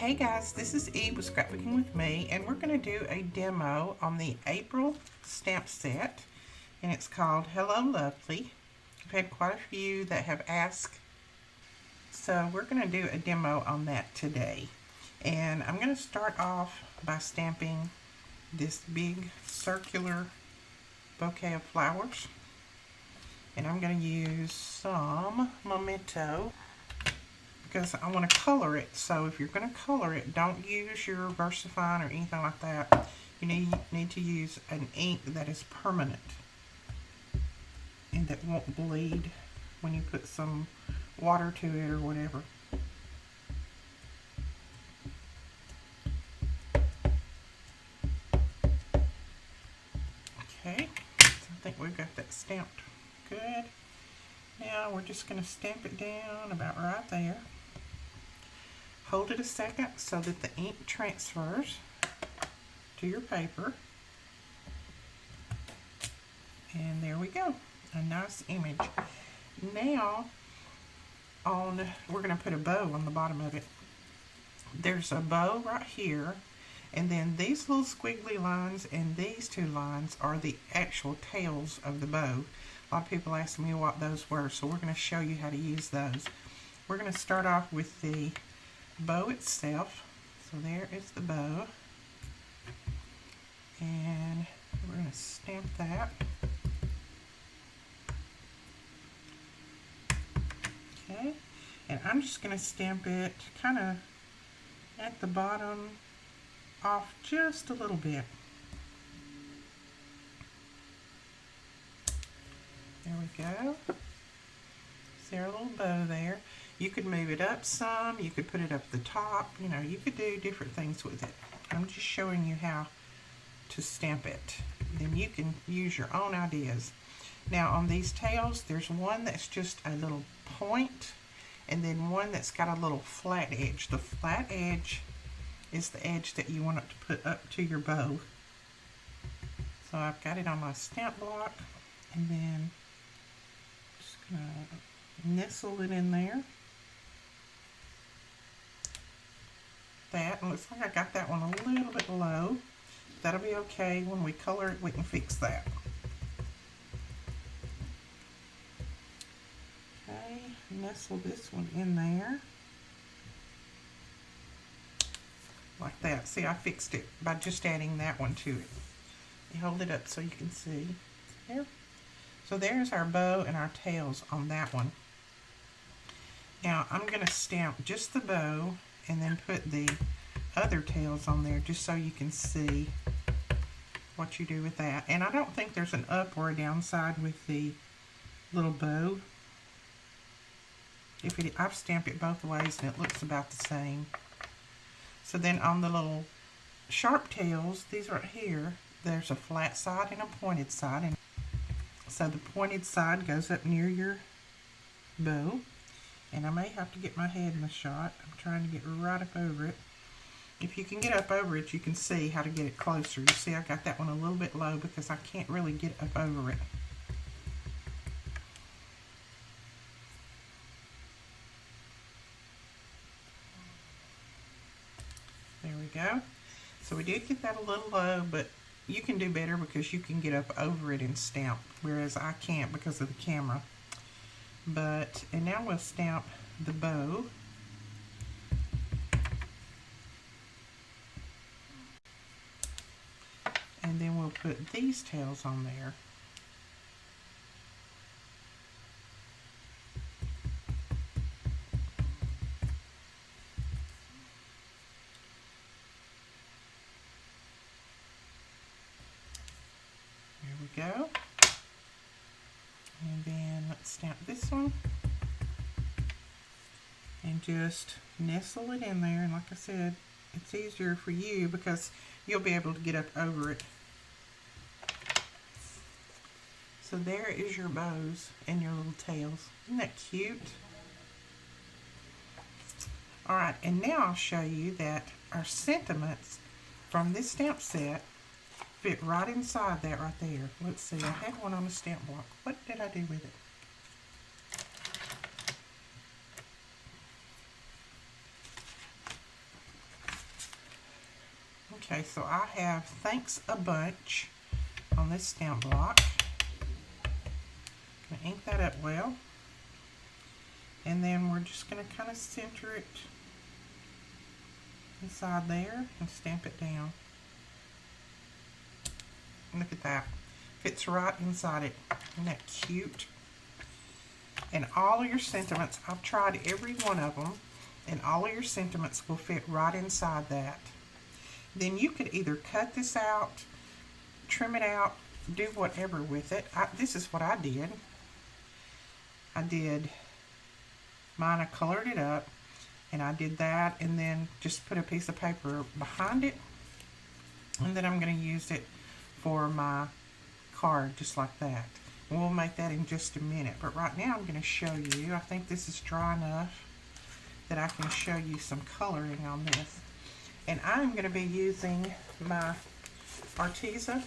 Hey guys, this is Eve with Scrapbooking with Me, and we're going to do a demo on the April stamp set, and it's called Hello Lovely. I've had quite a few that have asked, so we're going to do a demo on that today. And I'm going to start off by stamping this big circular bouquet of flowers, and I'm going to use some Memento because I want to color it. So if you're going to color it, don't use your VersaFine or anything like that. You need to use an ink that is permanent and that won't bleed when you put some water to it or whatever. Okay, so I think we've got that stamped good. Now we're just going to stamp it down about right there. Hold it a second so that the ink transfers to your paper. And there we go, a nice image. Now we're going to put a bow on the bottom of it. There's a bow right here, and then these little squiggly lines and these two lines are the actual tails of the bow. A lot of people ask me what those were, so we're going to show you how to use those. We're going to start off with the bow itself. So there is the bow, and we're going to stamp that. Okay, and I'm just going to stamp it kind of at the bottom off just a little bit. There we go. See our little bow there. You could move it up some, you could put it up the top, you know, you could do different things with it. I'm just showing you how to stamp it. Then you can use your own ideas. Now on these tails, there's one that's just a little point, and then one that's got a little flat edge. The flat edge is the edge that you want it to put up to your bow. So I've got it on my stamp block, and then just gonna nestle it in there. That, and looks like I got that one a little bit low. That'll be okay. When we color it, we can fix that. Okay, nestle this one in there. Like that. See, I fixed it by just adding that one to it. You hold it up so you can see. There. So there's our bow and our tails on that one. Now I'm going to stamp just the bow and then put the other tails on there just so you can see what you do with that. And I don't think there's an up or a downside with the little bow. I've stamped it both ways and it looks about the same. So then on the little sharp tails, these right here, there's a flat side and a pointed side. And so the pointed side goes up near your bow. And I may have to get my head in the shot. I'm trying to get right up over it. If you can get up over it, you can see how to get it closer. You see I got that one a little bit low because I can't really get up over it. There we go. So we did get that a little low, but you can do better because you can get up over it and stamp, whereas I can't because of the camera. And now we'll stamp the bow. And then we'll put these tails on there. There we go. And then let's stamp this one and just nestle it in there. And like I said, it's easier for you because you'll be able to get up over it. So there is your bows and your little tails. Isn't that cute? Alright, and now I'll show you that our sentiments from this stamp set fit right inside that right there. Let's see, I had one on the stamp block. What did I do with it? Okay, so I have Thanks a Bunch on this stamp block. I'm going to ink that up well. And then we're just going to kind of center it inside there and stamp it down. Look at that. Fits right inside it. Isn't that cute? And all of your sentiments, I've tried every one of them, and all of your sentiments will fit right inside that. Then you could either cut this out, trim it out, do whatever with it. This is what I did. I did mine, I colored it up, and I did that, and then just put a piece of paper behind it, and then I'm going to use it for my card, just like that. And we'll make that in just a minute, but right now I'm going to show you. I think this is dry enough that I can show you some coloring on this. And I'm going to be using my Arteza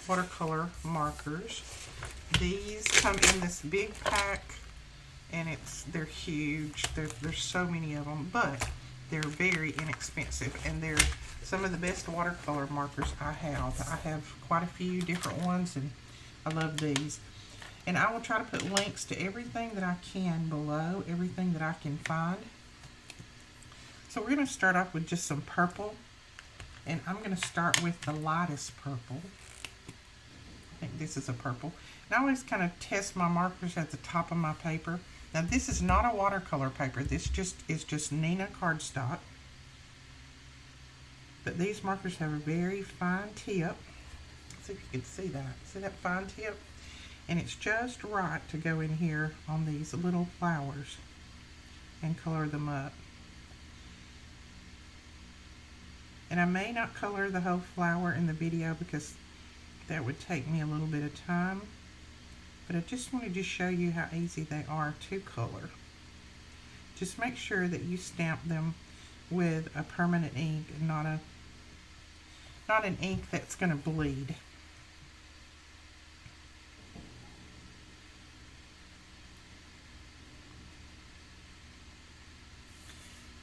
watercolor markers. These come in this big pack, and they're huge. There's so many of them, but they're very inexpensive, and they're some of the best watercolor markers I have. I have quite a few different ones, and I love these. And I will try to put links to everything that I can below, everything that I can find. So we're going to start off with just some purple, and I'm going to start with the lightest purple. I think this is a purple. And I always kind of test my markers at the top of my paper. Now this is not a watercolor paper. This is just Nina cardstock. But these markers have a very fine tip. Let's see if you can see that. See that fine tip? And it's just right to go in here on these little flowers and color them up. And I may not color the whole flower in the video because that would take me a little bit of time. But I just wanted to show you how easy they are to color. Just make sure that you stamp them with a permanent ink and not an ink that's going to bleed.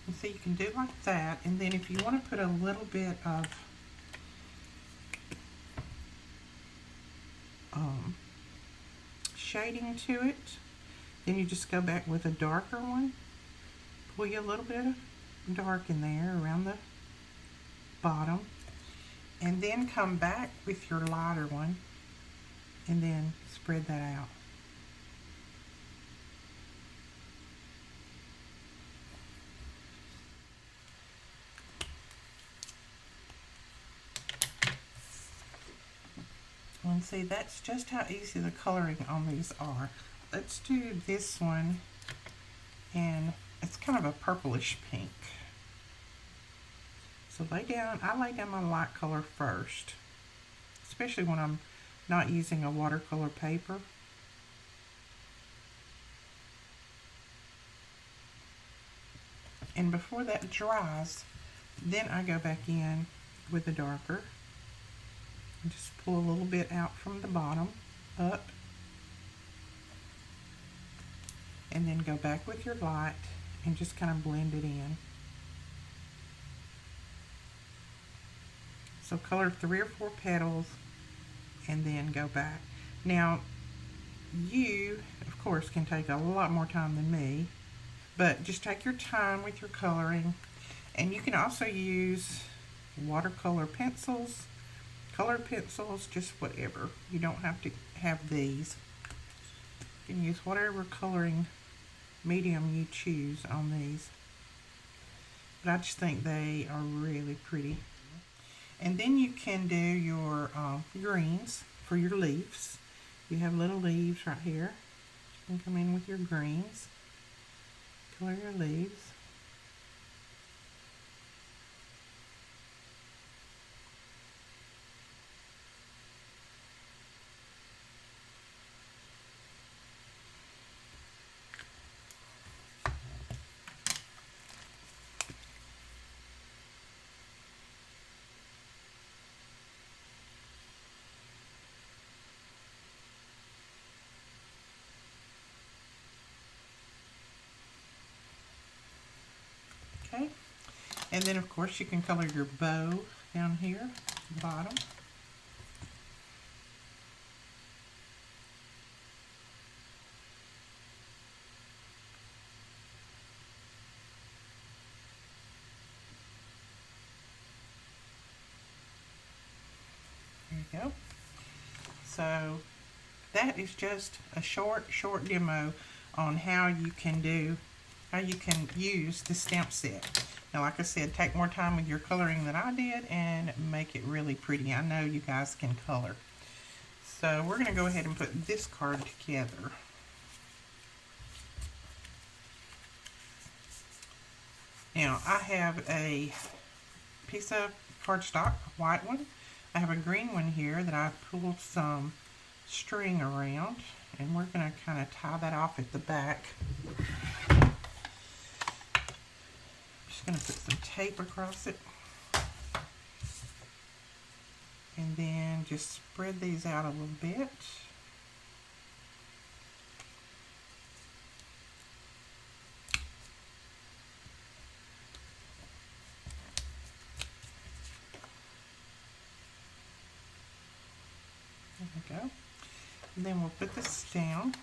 And so you can do it like that, and then if you want to put a little bit of shading to it, then you just go back with a darker one, pull you a little bit of dark in there around the bottom, and then come back with your lighter one and then spread that out. And see, that's just how easy the coloring on these are. Let's do this one, and it's kind of a purplish pink. So I lay down my light color first, especially when I'm not using a watercolor paper. And before that dries, then I go back in with the darker. And just pull a little bit out from the bottom up, and then go back with your light and just kind of blend it in. So color 3 or 4 petals and then go back. Now you of course can take a lot more time than me, but just take your time with your coloring. And you can also use watercolor pencils, colored pencils, just whatever. You don't have to have these. You can use whatever coloring medium you choose on these. But I just think they are really pretty. And then you can do your greens for your leaves. You have little leaves right here. You can come in with your greens, color your leaves. Okay, And then of course you can color your bow down here at the bottom. There you go. So that is just a short demo on how you can use the stamp set. Now, like I said, take more time with your coloring than I did and make it really pretty. I know you guys can color. So we're going to go ahead and put this card together. Now, I have a piece of cardstock, a white one. I have a green one here that I pulled some string around, and we're going to kind of tie that off at the back. Just going to put some tape across it, and then just spread these out a little bit. There we go. And then we'll put this down.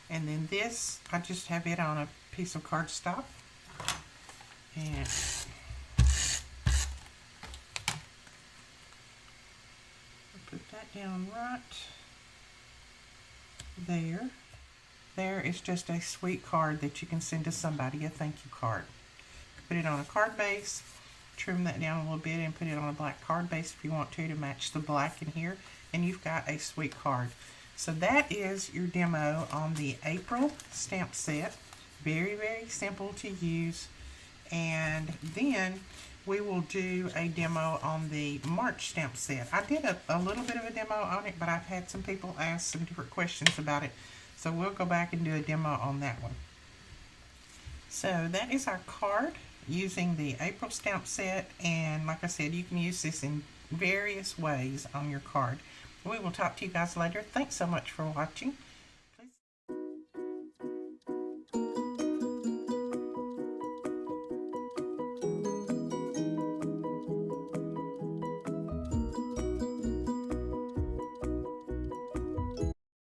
And then this, I just have it on a piece of cardstock. And put that down right there. There is just a sweet card that you can send to somebody, a thank you card. Put it on a card base, trim that down a little bit and put it on a black card base if you want to match the black in here, and you've got a sweet card. So that is your demo on the April stamp set. Very, very simple to use. And then we will do a demo on the March stamp set. I did a little bit of a demo on it, but I've had some people ask some different questions about it. So we'll go back and do a demo on that one. So that is our card using the April stamp set. And like I said, you can use this in various ways on your card. We will talk to you guys later. Thanks so much for watching.